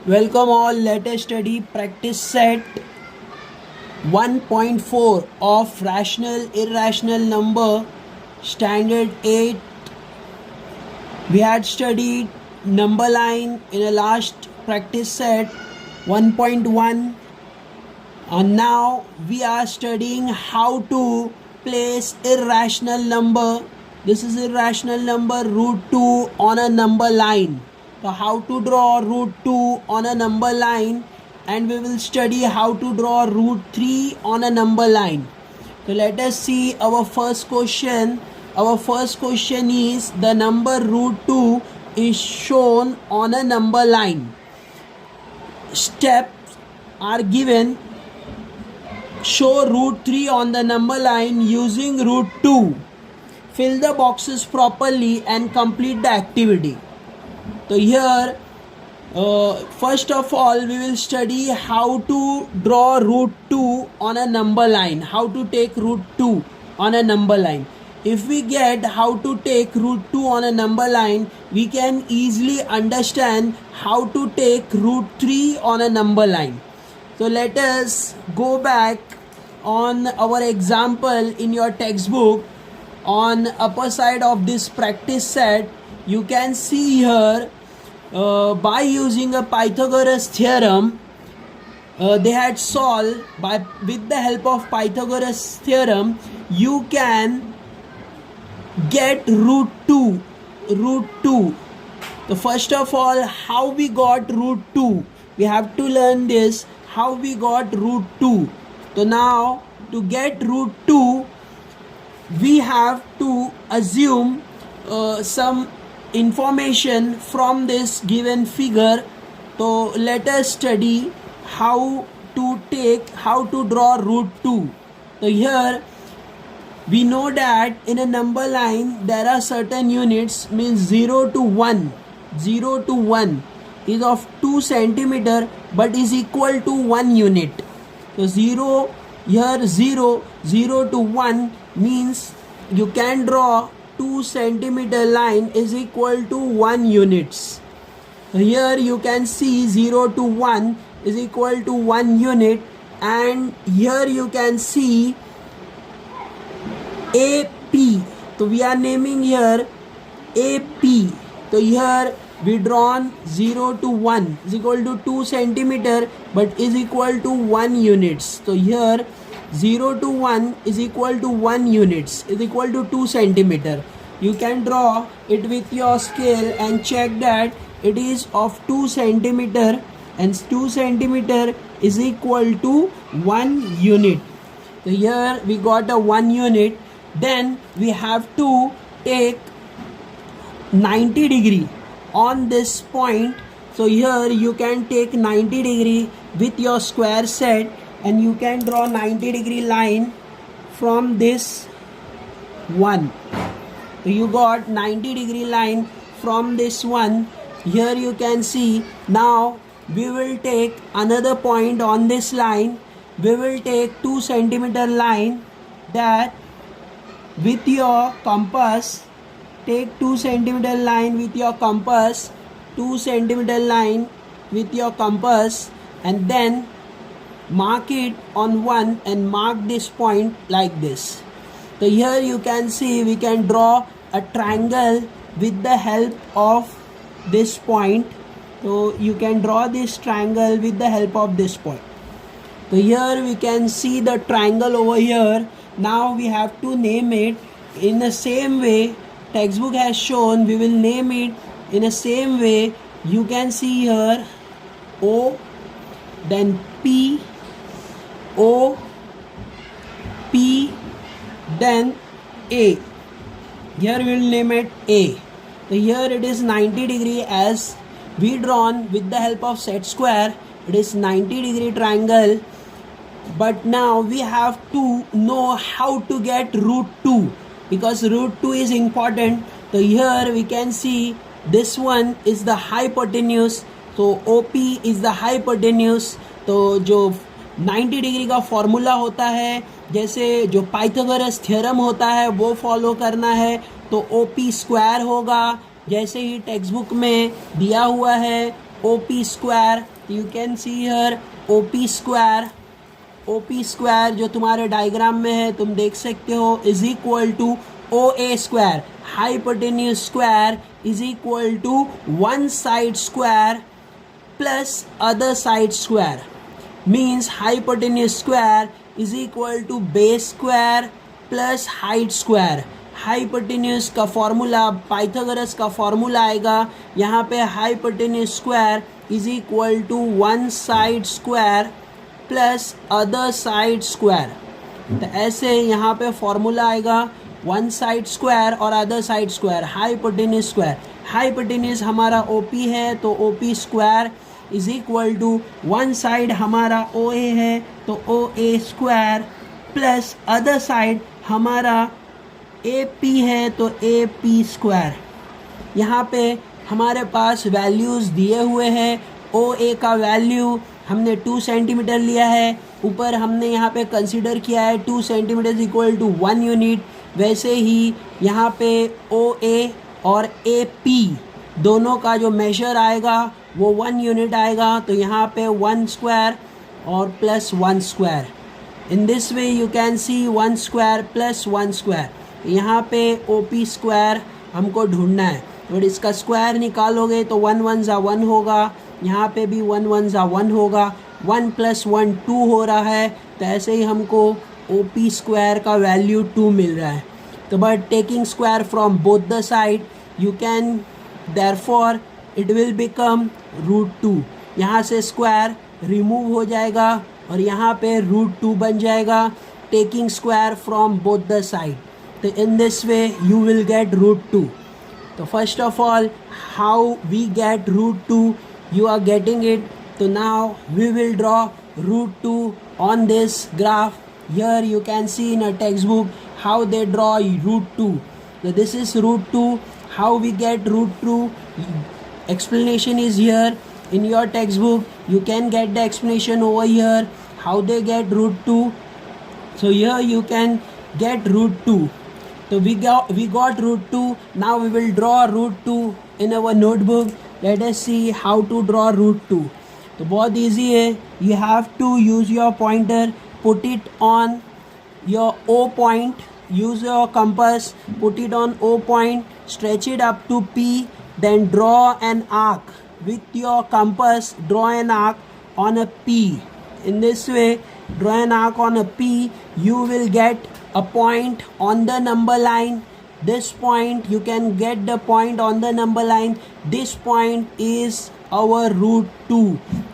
Welcome all, let us study practice set 1.4 of rational irrational number standard 8. We had studied number line in a last practice set 1.1 and now we are studying how to place irrational number. This is irrational number root 2 on a number line. So how to draw root 2 on a number line, and we will study how to draw root 3 on a number line. So let us see our first question. Our first question is the number root 2 is shown on a number line. Steps are given. Show root 3 on the number line using root 2. Fill the boxes properly and complete the activity. So here first of all we will study how to draw root 2 on a number line, how to take root 2 on a number line. If we get how to take root 2 on a number line, we can easily understand how to take root 3 on a number line. So let us go back on our example in your textbook. On upper side of this practice set, you can see here by using a Pythagoras theorem, they had solved with the help of Pythagoras theorem. You can get root 2. So first of all, how we got root 2? We have to learn this, how we got root 2. So now to get root 2, we have to assume some information from this given figure. So let us study how to draw root 2. So here we know that in a number line there are certain units, means 0 to 1. 0 to 1 is of 2 centimeter but is equal to 1 unit. So 0 to 1 means you can draw 2 centimeter line is equal to 1 units. Here you can see 0 to 1 is equal to 1 unit, and here you can see AP. So we are naming here AP. So here we drawn 0 to 1 is equal to 2 centimeter but is equal to 1 units. So here 0 to 1 is equal to 1 units is equal to 2 centimeter. You can draw it with your scale and check that it is of 2 centimeter, and 2 centimeter is equal to 1 unit. So here we got a 1 unit. Then we have to take 90 degree on this point. So here you can take 90 degree with your square set, and you can draw 90 degree line from this one. So you got 90 degree line from this one. Here you can see. Now we will take another point on this line. We will take 2 centimeter line, that with your compass take 2 centimeter line with your compass, 2 centimeter line with your compass, and then mark it on one and mark this point like this. So here you can see we can draw a triangle with the help of this point. So you can draw this triangle with the help of this point. So here we can see the triangle over here. Now we have to name it in the same way textbook has shown. We will name it in the same way. You can see here O, then P, O, P, then A. Here we will name it A. So here it is 90 degree as we drawn with the help of set square. It is 90 degree triangle. But now we have to know how to get root 2, because root 2 is important. So here we can see this one is the hypotenuse. So OP is the hypotenuse. तो जो 90 degree का formula होता है, जैसे जो Pythagoras theorem होता है वो फॉलो करना है. तो OP स्क्वायर होगा जैसे ही टेक्स्ट बुक में दिया हुआ है. OP square you can see here OP square, OP square जो तुम्हारे डायग्राम में है तुम देख सकते हो, is equal to OA square, hypotenuse square is equal to one side square plus other side square, means hypotenuse square is equal to base square plus height square. Hypotenuse का formula, Pythagoras का formula आएगा यहाँ पे, hypotenuse square is equal to one side square plus other side square. तो ऐसे यहाँ पे formula आएगा वन साइड स्क्वायर और other side square, hypotenuse square. Hypotenuse हमारा OP है तो OP square is equal to one side हमारा OA है तो OA square plus other side हमारा AP है तो AP स्क्वायर। यहाँ पे हमारे पास वैल्यूज़ दिए हुए हैं। OA का वैल्यू हमने 2 सेंटीमीटर लिया है, ऊपर हमने यहाँ पे कंसीडर किया है 2 सेंटीमीटर इक्वल टू 1 यूनिट। वैसे ही यहाँ पे OA और AP दोनों का जो मेजर आएगा वो 1 यूनिट आएगा, तो यहाँ पे 1 स्क्वायर और plus 1 square. In this way you can see 1 square plus 1 square. यहाँ पे OP स्क्वायर हमको ढूंढना है, और इसका स्क्वायर निकालोगे तो 1 1 ज़ा 1 होगा, यहाँ पे भी 1 1 ज़ा 1 होगा, 1 + 1 2 हो रहा है। तो ऐसे ही हमको OP स्क्वायर का वैल्यू 2 मिल रहा है। तो but taking square from both the side you can, therefore it will become √2। यहाँ से स्क्वायर रिमूव हो जाएगा और यहाँ पे √2 बन जाएगा, taking square from both the side. तो in this way you will get √2। तो first of all how we get √2, you are getting it. So now we will draw √2 on this graph. Here you can see in a textbook how they draw √2. So this is √2. How we get √2? Explanation is here in your textbook. You can get the explanation over here how they get √2. So here you can get √2. So we got √2. Now we will draw √2 in our notebook. Let us see how to draw √2. तो बहुत easy है, you have to use your pointer, put it on your O point, use your compass, put it on O point, stretch it up to P, then draw an arc with your compass, draw an arc on a P. In this way, draw an arc on a P, you will get a point on the number line. This point, you can get the point on the number line. This point is our √2.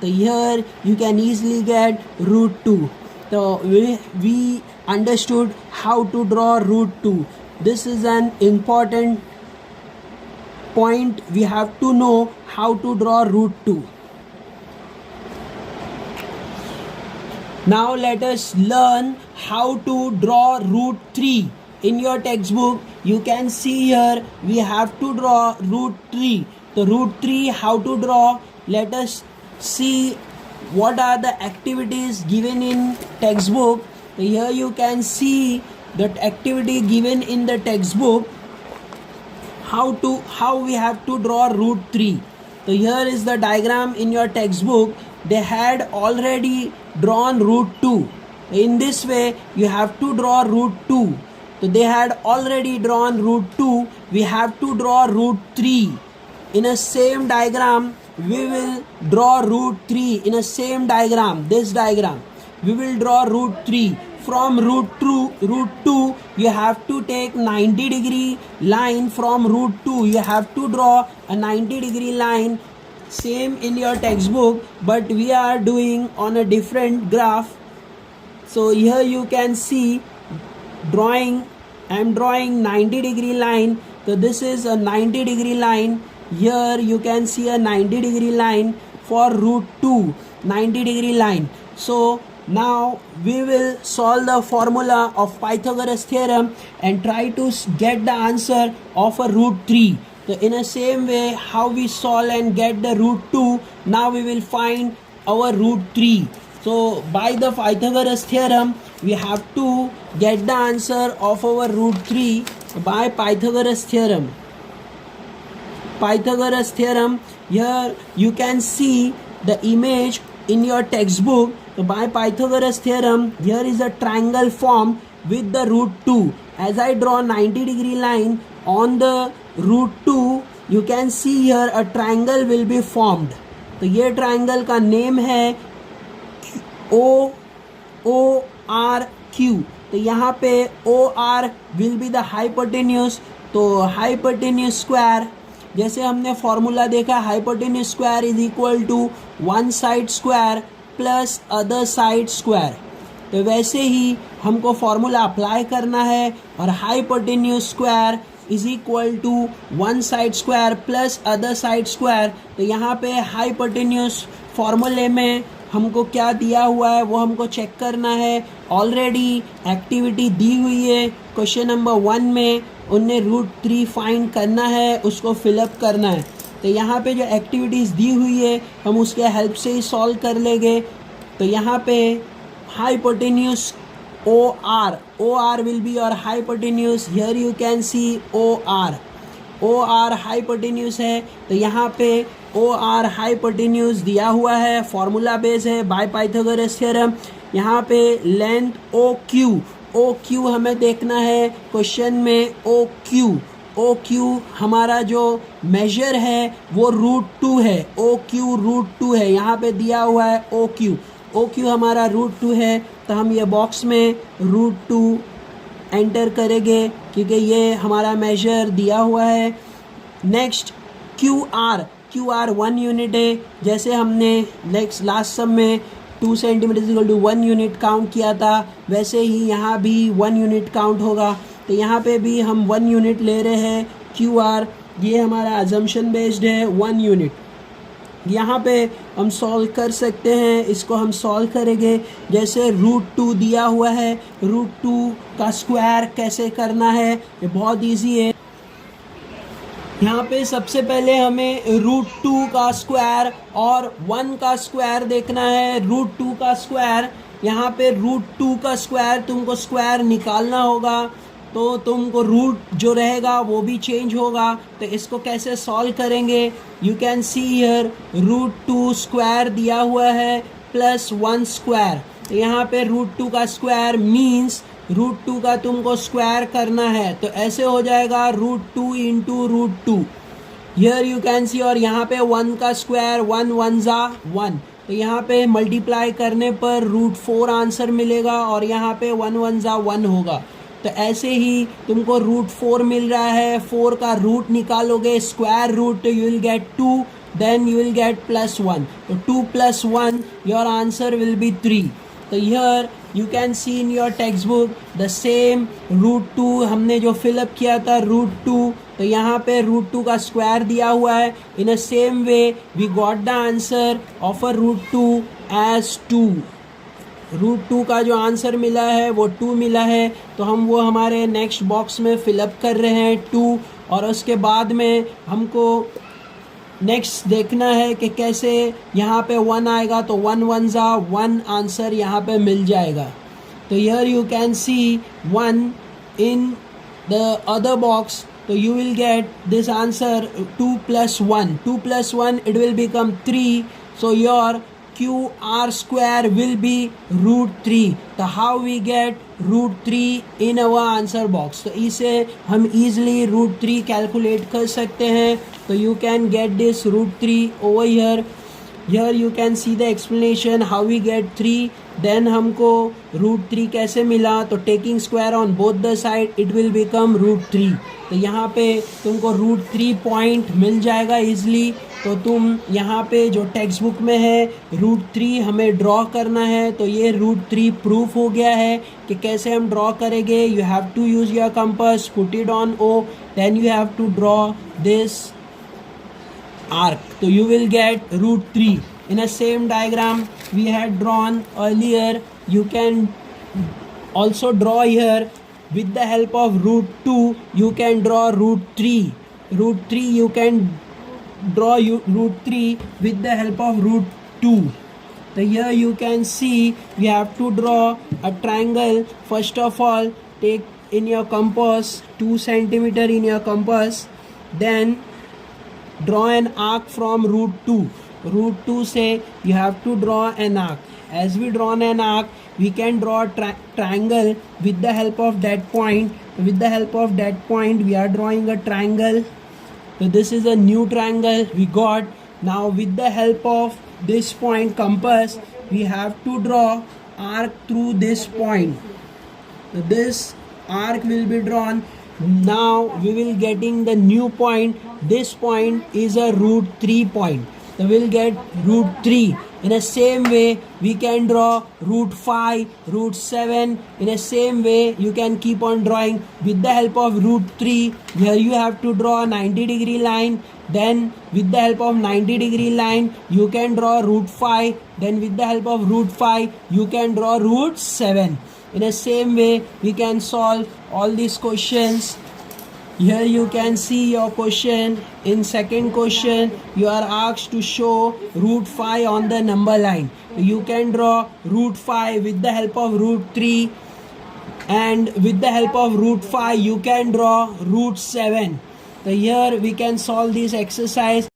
So here you can easily get √2. So we understood how to draw √2. This is an important point. We have to know how to draw √2. Now let us learn how to draw √3. In your textbook you can see here we have to draw √3. So √3 how to draw, let us see what are the activities given in textbook. So here you can see that activity given in the textbook, how we have to draw √3. So here is the diagram in your textbook. They had already drawn √2. In this way you have to draw √2. So they had already drawn √2. We have to draw √3. In a same diagram we will draw √3. In a same diagram, this diagram, we will draw √3. From √2 you have to take 90-degree line. From √2 you have to draw a 90-degree line. Same in your textbook, but we are doing on a different graph. So here you can see drawing, I am drawing 90-degree line. So this is a 90-degree line. Here you can see a 90-degree line for √2, 90-degree line. So now we will solve the formula of Pythagoras theorem and try to get the answer of a √3. So in the same way how we solve and get the √2, now we will find our √3. So by the Pythagoras theorem we have to get the answer of our √3 by Pythagoras theorem. Pythagoras theorem, here you can see the image in your textbook. So by Pythagoras theorem, here is a triangle formed with the root 2. As I draw 90-degree line on the root 2, you can see here a triangle will be formed. तो ये triangle का name है ORQ. तो यहाँ पे OR will be the hypotenuse. तो hypotenuse square, जैसे हमने फॉर्मूला देखा, hypotenuse square is equal to one side square plus other side square. तो वैसे ही हमको फॉर्मूला अप्लाई करना है और hypotenuse square is equal to one side square plus other side square. तो यहाँ पे hypotenuse फॉर्मूले में हमको क्या दिया हुआ है वो हमको चेक करना है. ऑलरेडी एक्टिविटी दी हुई है क्वेश्चन नंबर 1 में, उन्हें रूट 3 फाइंड करना है, उसको फिलअप करना है. तो यहाँ पे जो एक्टिविटीज़ दी हुई है हम उसके हेल्प से ही सॉल्व कर लेंगे. तो यहाँ पे hypotenuse OR will be your hypotenuse. Here you can see OR hypotenuse है. तो यहाँ पे OR हाइपोटेन्यूस दिया हुआ है, फॉर्मूला बेस है बाय पाइथागोरस थ्योरम. यहाँ पे लेंथ OQ हमें देखना है क्वेश्चन में. OQ हमारा जो मेजर है वो रूट 2 है. OQ रूट 2 है, यहाँ पे दिया हुआ है OQ हमारा रूट 2 है. तो हम ये बॉक्स में रूट 2 एंटर करेंगे क्योंकि ये हमारा मेजर दिया हुआ है. नेक्स्ट QR 1 यूनिट है. जैसे हमने लास्ट सम में 2 centimetre equal to 1 unit count किया था, वैसे ही यहाँ भी 1 यूनिट काउंट होगा. तो यहाँ पे भी हम 1 यूनिट ले रहे हैं QR. ये हमारा अजम्पशन बेस्ड है 1 यूनिट. यहाँ पे हम सॉल्व कर सकते हैं, इसको हम सॉल्व करेंगे. जैसे रूट 2 दिया हुआ है, रूट 2 का स्क्वायर कैसे करना है ये बहुत इजी है. यहाँ पे सबसे पहले हमें रूट 2 का स्क्वायर और 1 का स्क्वायर देखना है. रूट 2 का स्क्वायर, यहाँ पे रूट 2 का स्क्वायर तुमको स्क्वायर निकालना होगा, तो तुमको रूट जो रहेगा वो भी चेंज होगा. तो इसको कैसे सॉल्व करेंगे, you can see here root 2 square दिया हुआ है प्लस 1 स्क्वायर. तो यहाँ पे रूट 2 का स्क्वायर मीन्स रूट 2 का तुमको स्क्वायर करना है, तो ऐसे हो जाएगा root 2 into root 2. Here you can see. और यहाँ पे 1 का स्क्वायर 1 1 जा 1. तो यहाँ पे मल्टीप्लाई करने पर रूट 4 आंसर मिलेगा और यहाँ पे 1 1 जा 1 होगा. तो ऐसे ही तुमको रूट 4 मिल रहा है, 4 का रूट निकालोगे square root, you will get 2, then you will get plus 1. तो 2 + 1 योर आंसर विल बी 3. तो here you can see in your textbook the same root 2 हमने जो फिलअप किया था रूट 2. तो यहाँ पे रूट 2 का स्क्वायर दिया हुआ है. In a same way we got the answer of a root 2 as 2. Root 2 का जो आंसर मिला है वो 2 मिला है. तो हम वो हमारे नेक्स्ट बॉक्स में फिलअप कर रहे हैं 2. और उसके बाद में हमको नेक्स्ट देखना है कि कैसे यहाँ पे 1 आएगा, तो 1 1 जा 1 आंसर यहाँ पे मिल जाएगा. तो here you can see 1 in the other box. तो you will get this answer 2 + 1. 2 + 1 it will become 3. So your QR square will be root 3. तो how we get root 3 in our answer box? तो इसे हम easily root 3 calculate कर सकते हैं. तो you can get this root 3 over here. Here you can see the explanation how we get 3. Then हमको root 3 कैसे मिला, तो taking square on both the side it will become root 3. तो यहाँ पे तुमको रूट 3 पॉइंट मिल जाएगा इजली. तो तुम यहाँ पे जो टेक्स्ट बुक में है रूट 3 हमें ड्रॉ करना है. तो ये रूट 3 प्रूफ हो गया है कि कैसे हम ड्रॉ करेंगे. You have to use your compass, put it on O, then you have to draw this arc. So you will get root 3 in a same diagram we had drawn earlier. You can also draw here with the help of root 2. You can draw root 3. Root 3 you can draw root 3 with the help of root 2. So here you can see we have to draw a triangle. First of all, take in your compass 2 centimeter in your compass, then draw an arc from root 2. root 2 से you have to draw an arc. As we draw an arc, we can draw a triangle with the help of that point. With the help of that point, we are drawing a triangle. So this is a new triangle we got. Now with the help of this point compass, we have to draw arc through this point. So this arc will be drawn. Now we will getting the new point. This point is a root 3 point. So we'll get root 3. In the same way, we can draw root 5, root 7. In the same way, you can keep on drawing with the help of root 3. Here you have to draw a 90-degree line. Then with the help of 90-degree line, you can draw root 5. Then with the help of root 5, you can draw root 7. In the same way, we can solve all these questions. Here you can see your question. In second question, you are asked to show root 5 on the number line. You can draw root 5 with the help of root 3, and with the help of root 5 you can draw root 7. So here we can solve this exercise.